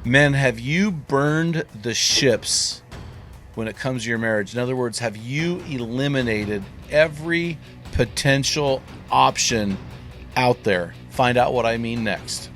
Men, have you burned the ships when it comes to your marriage? In other words, have you eliminated every potential option out there? Find out what I mean next.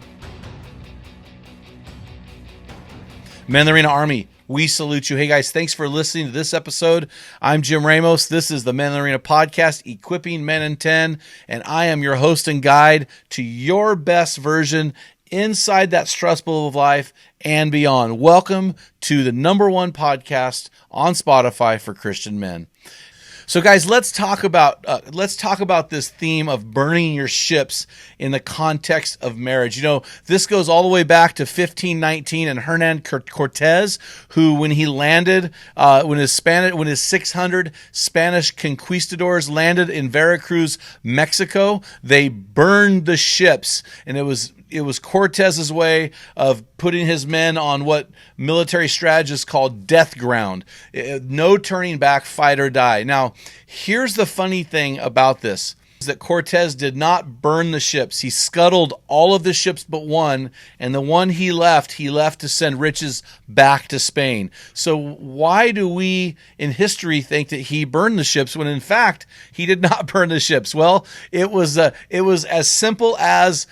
Men in the Arena Army, we salute you. Hey guys, thanks for listening to this episode. I'm Jim Ramos. This is the Men in the Arena podcast, Equipping Men in 10, and I am your host and guide to your best version inside that stress ball of life and beyond. Welcome to the #1 podcast on Spotify for Christian men. So guys, let's talk about this theme of burning your ships in the context of marriage. You know, this goes all the way back to 1519 and Hernan Cortez, who, when he landed, when his 600 Spanish conquistadors landed in Veracruz, Mexico, they burned the ships, and it was Cortez's way of putting his men on what military strategists call death ground. No turning back, fight or die. Now, here's the funny thing about this, is that Cortez did not burn the ships. He scuttled all of the ships but one, and the one he left to send riches back to Spain. So why do we in history think that he burned the ships when in fact he did not burn the ships? Well, it was as simple as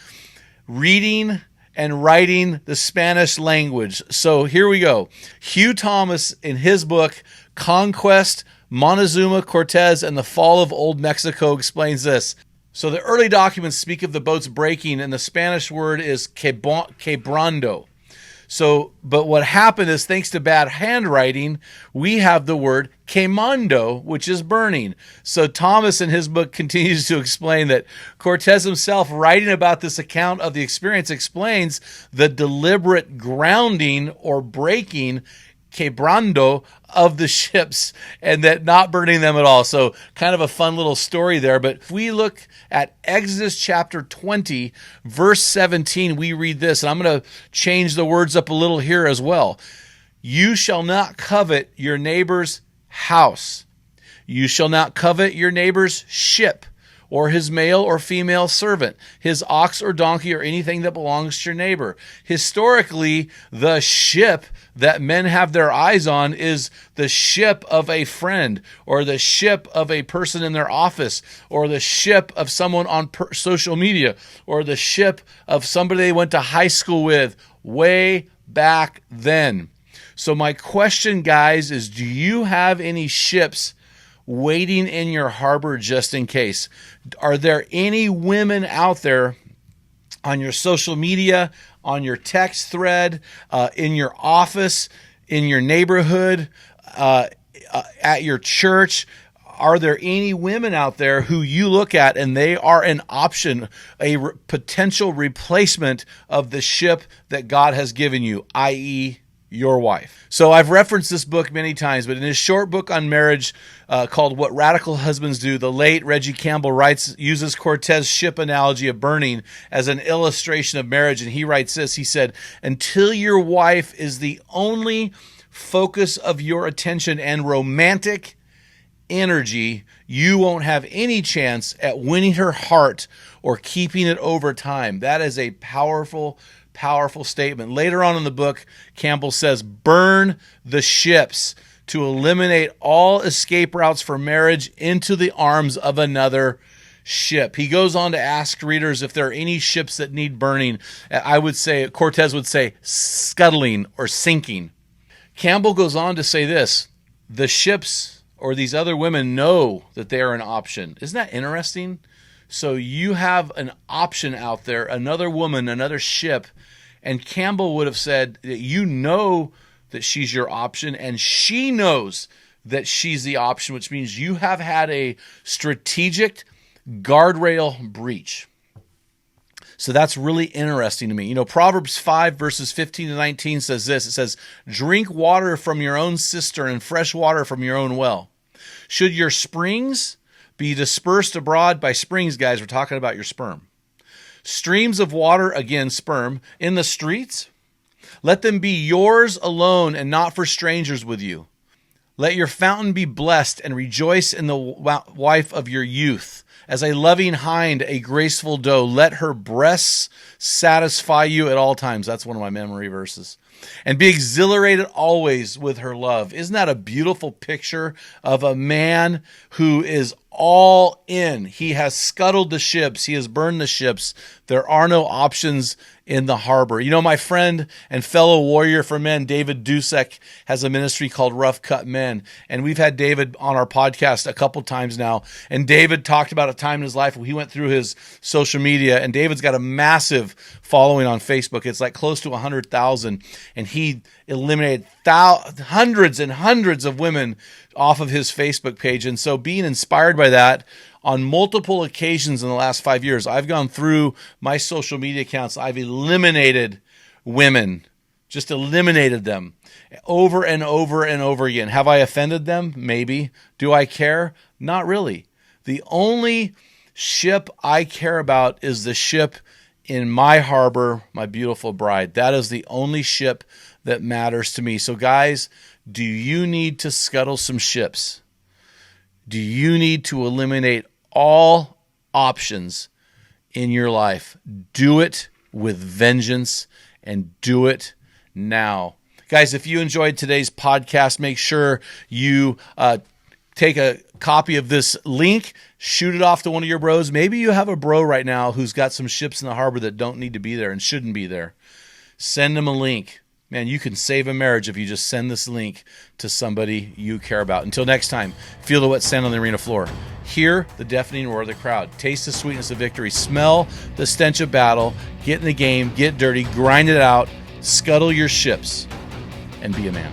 reading and writing the Spanish language. So here we go. Hugh Thomas, in his book, Conquest, Montezuma, Cortez, and the Fall of Old Mexico, explains this. So the early documents speak of the boats breaking, and the Spanish word is quebrando. So, but what happened is, thanks to bad handwriting, we have the word quemando, which is burning. So Thomas in his book continues to explain that Cortez himself, writing about this account of the experience, explains the deliberate grounding or breaking, quebrando, of the ships, and that not burning them at all. So kind of a fun little story there. But if we look at Exodus chapter 20, verse 17, we read this, and I'm going to change the words up a little here as well. You shall not covet your neighbor's house. You shall not covet your neighbor's ship, or his male or female servant, his ox or donkey, or anything that belongs to your neighbor. Historically, the ship that men have their eyes on is the ship of a friend, or the ship of a person in their office, or the ship of someone on social media, or the ship of somebody they went to high school with way back then. So my question, guys, is do you have any ships waiting in your harbor just in case? Are there any women out there on your social media, on your text thread, in your office, in your neighborhood, at your church? Are there any women out there who you look at and they are an option, a potential replacement of the ship that God has given you, i.e., your wife? So I've referenced this book many times, but in his short book on marriage called What Radical Husbands Do, the late Reggie Campbell uses Cortez's ship analogy of burning as an illustration of marriage. And he writes this, he said, until your wife is the only focus of your attention and romantic energy, you won't have any chance at winning her heart or keeping it over time. That is a powerful statement. Later on in the book, Campbell says, burn the ships to eliminate all escape routes for marriage into the arms of another ship. He goes on to ask readers if there are any ships that need burning. Cortez would say scuttling or sinking. Campbell goes on to say this, the ships or these other women know that they are an option. Isn't that interesting? So you have an option out there, another woman, another ship, and Campbell would have said that you know that she's your option, and she knows that she's the option, which means you have had a strategic guardrail breach. So that's really interesting to me. You know, Proverbs 5 verses 15 to 19 says this. It says, drink water from your own cistern and fresh water from your own well. Should your springs be dispersed abroad? By springs, guys, we're talking about your sperm. Streams of water, again, sperm, in the streets? Let them be yours alone and not for strangers with you. Let your fountain be blessed and rejoice in the wife of your youth. As a loving hind, a graceful doe, let her breasts satisfy you at all times. That's one of my memory verses. And be exhilarated always with her love. Isn't that a beautiful picture of a man who is all in? He has scuttled the ships. He has burned the ships. There are no options in the harbor. You know, my friend and fellow warrior for men, David Dusek, has a ministry called Rough Cut Men. And we've had David on our podcast a couple times now. And David talked about a time in his life where he went through his social media. And David's got a massive following on Facebook. It's like close to 100,000. And he eliminated hundreds and hundreds of women off of his Facebook page. And so being inspired by that, on multiple occasions in the last 5 years, I've gone through my social media accounts. I've eliminated women, just eliminated them over and over and over again. Have I offended them? Maybe. Do I care? Not really. The only ship I care about is the ship in my harbor, my beautiful bride. That is the only ship that matters to me. So guys, do you need to scuttle some ships? Do you need to eliminate all options in your life? Do it with vengeance and do it now. Guys, if you enjoyed today's podcast, make sure you take a copy of this link, shoot it off to one of your bros. Maybe you have a bro right now who's got some ships in the harbor that don't need to be there and shouldn't be there. Send them a link. Man, you can save a marriage if you just send this link to somebody you care about. Until next time, feel the wet sand on the arena floor. Hear the deafening roar of the crowd. Taste the sweetness of victory. Smell the stench of battle. Get in the game. Get dirty. Grind it out. Scuttle your ships. And be a man.